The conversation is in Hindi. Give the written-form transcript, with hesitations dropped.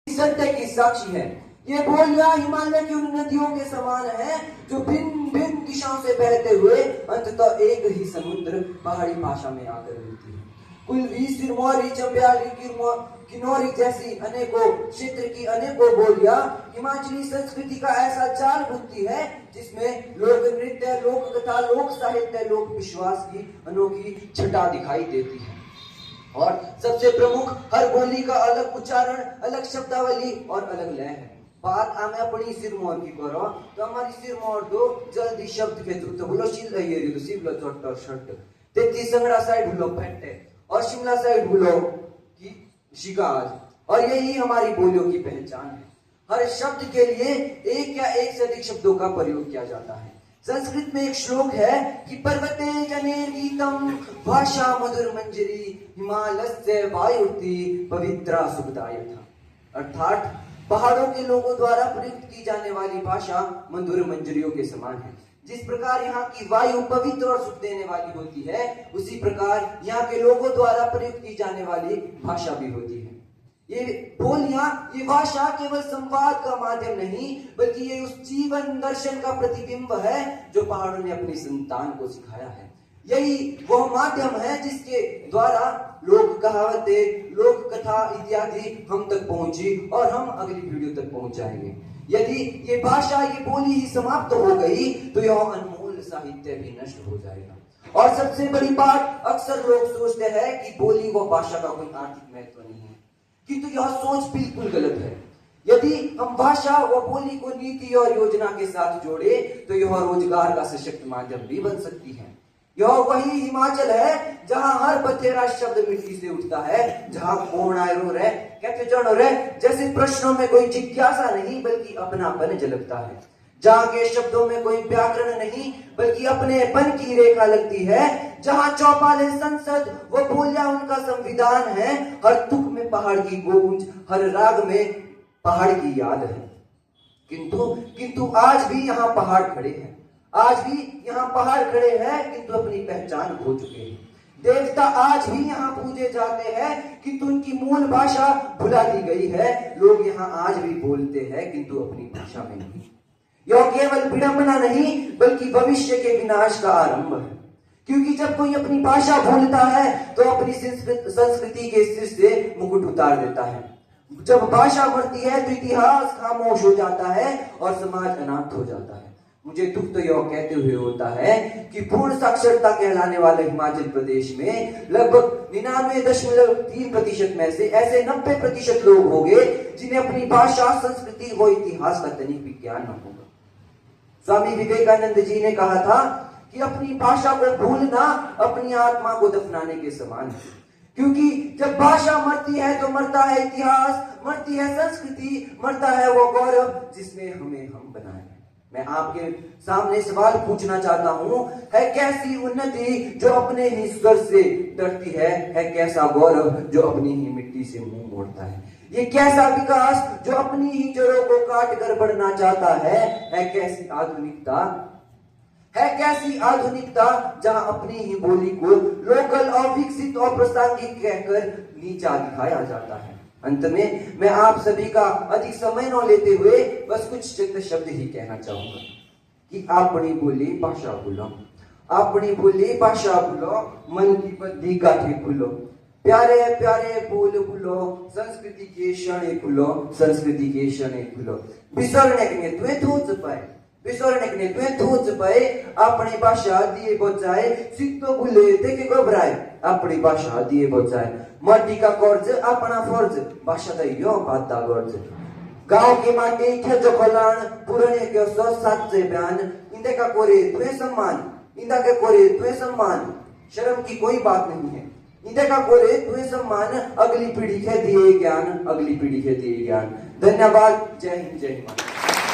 सत्य की साक्षी है। ये बोलियां हिमालय की उन नदियों के समान है जो भिन्न भिन्न दिशाओं से बहते हुए अंततः एक ही समुद्र पहाड़ी भाषा में आकर मिलती है। कुल्वी, सिरमौरी, चंबयाली, किन्नौरी जैसी अनेकों क्षेत्र की अनेकों बोलियां हिमाचली संस्कृति का ऐसा जाल बुनती है जिसमें लोक नृत्य, लोक कथा, लोक साहित्य, लोक विश्वास की अनोखी छटा दिखाई देती है। और सबसे प्रमुख, हर बोली का अलग उच्चारण, अलग शब्दावली और अलग लय है। बात आमे अपनी सिरमौर की करो तो हमारी सिरमौर दो जल्दी शब्द के तो बोलो शिल ये तो सिबलो चोट और शर्ट तेती संगड़ा साइड बोलो फट्टे और शिमला साइड बोलो की शिकाज। और यही हमारी बोलियों की पहचान है। हर शब्द के लिए एक या एक से अधिक शब्दों का प्रयोग किया जाता है। संस्कृत में एक श्लोक है कि पर्वते जनेर गीतम भाषा मधुर मंजरी हिमालस्य वायुर्ति पवित्रा सुखदायथा। अर्थात पहाड़ों के लोगों द्वारा प्रयुक्त की जाने वाली भाषा मधुर मंजरियों के समान है। जिस प्रकार यहाँ की वायु पवित्र और सुख देने वाली होती है, उसी प्रकार यहाँ के लोगों द्वारा प्रयुक्त की जाने वाली भाषा भी होती है। ये बोलियां, ये भाषा केवल संवाद का माध्यम नहीं बल्कि ये उस जीवन दर्शन का प्रतिबिंब है जो पहाड़ों ने अपनी संतान को सिखाया है। यही वो माध्यम है जिसके द्वारा लोक कहावतें, लोक कथा इत्यादि हम तक पहुंची और हम अगली पीढ़ियों तक पहुंचाएंगे। यदि ये भाषा, ये बोली ही समाप्त हो गई तो यह अनमोल साहित्य भी नष्ट हो जाएगा। और सबसे बड़ी बात, अक्सर लोग सोचते हैं कि बोली व भाषा का कोई आर्थिक महत्व नहीं है, किंतु यह सोच बिल्कुल गलत है। यदि हम भाषा व बोली को नीति और योजना के साथ जोड़े तो यह रोजगार का सशक्त माध्यम भी बन सकती है। यह वही हिमाचल है जहां हर बथेरा शब्द मिट्टी से उठता है, जहां कौन आयो रे, कहते जनो रे जैसे प्रश्नों में कोई जिज्ञासा नहीं बल्कि अपनापन झलकता है, जहां के शब्दों में कोई व्याकरण नहीं बल्कि अपनेपन की रेखा लगती है, जहां चौपाले संसद व बोलियां उनका संविधान है। हर तुक में पहाड़ की गूंज, हर राग में पहाड़ की याद है। किंतु आज भी यहाँ पहाड़ खड़े हैं, आज भी यहाँ पहाड़ खड़े हैं किंतु अपनी पहचान खो चुके हैं। देवता आज भी यहाँ पूजे जाते हैं किंतु उनकी मूल भाषा भुला दी गई है। लोग यहाँ आज भी बोलते हैं किंतु अपनी भाषा में नहीं। यह केवल विडंबना नहीं बल्कि भविष्य के विनाश का आरंभ है, क्योंकि जब कोई अपनी भाषा भूलता है तो अपनी संस्कृति के सिर से मुकुट उतार देता है। जब भाषा मरती है तो इतिहास खामोश हो जाता है और समाज अनाथ हो जाता है। मुझे दुख तो यह कहते हुए होता है कि पूर्ण साक्षरता कहलाने वाले हिमाचल प्रदेश में लगभग 99.3% में से ऐसे 90% लोग होंगे जिन्हें अपनी भाषा, संस्कृति व इतिहास का तनिक भी ज्ञान न होगा। स्वामी विवेकानंद जी ने कहा था कि अपनी भाषा को भूलना अपनी आत्मा को दफनाने के समान है, क्योंकि जब भाषा मरती है तो मरता है इतिहास, मरती है संस्कृति, मरता है वो गौरव जिसने हमें हम बनाए। मैं आपके सामने सवाल पूछना चाहता हूं, है कैसी उन्नति जो अपने ही स्वर से डरती है कैसा गौरव जो अपनी ही मिट्टी से मुंह मोड़ता है? ये कैसा विकास जो अपनी ही जड़ों को काट कर बढ़ना चाहता है कैसी आधुनिकता, है कैसी आधुनिकता जहां अपनी ही बोली को लोकल, अविकसित और प्रासंगिक कहकर नीचा दिखाया जाता है। अंत में मैं आप सभी का अधिक समय न लेते हुए बस कुछ चंद शब्द ही कहना चाहूंगा कि अपनी बोली भाषा बोलो, अपनी बोली भाषा बोलो, मन की बद्दी गाठी खुलो, प्यारे प्यारे बोल खुलो, संस्कृति के क्षण खुलो, संस्कृति के क्षण खुलो, बिसरने तुए थोच पाए, बिसरने तुए थोच पाए, अपनी भाषा दिए बचाए, सिद्धो भूले देखे घबराए, अपनी भाषा दिए बचाए, माटी का कर्ज अपना फर्ज, भाषा दैयो बाधा गर्ज, गांव के माटी खेजो खलान, पुराने के सो साचे बयान, इंदे का कोरे तुए सम्मान, इंदा के कोरे तुए सम्मान, शर्म की कोई बात नहीं है, इंदे का कोरे तुए सम्मान, अगली पीढ़ी के दिए ज्ञान, अगली पीढ़ी के दिए ज्ञान। धन्यवाद। जय हिंद, जय हिंद।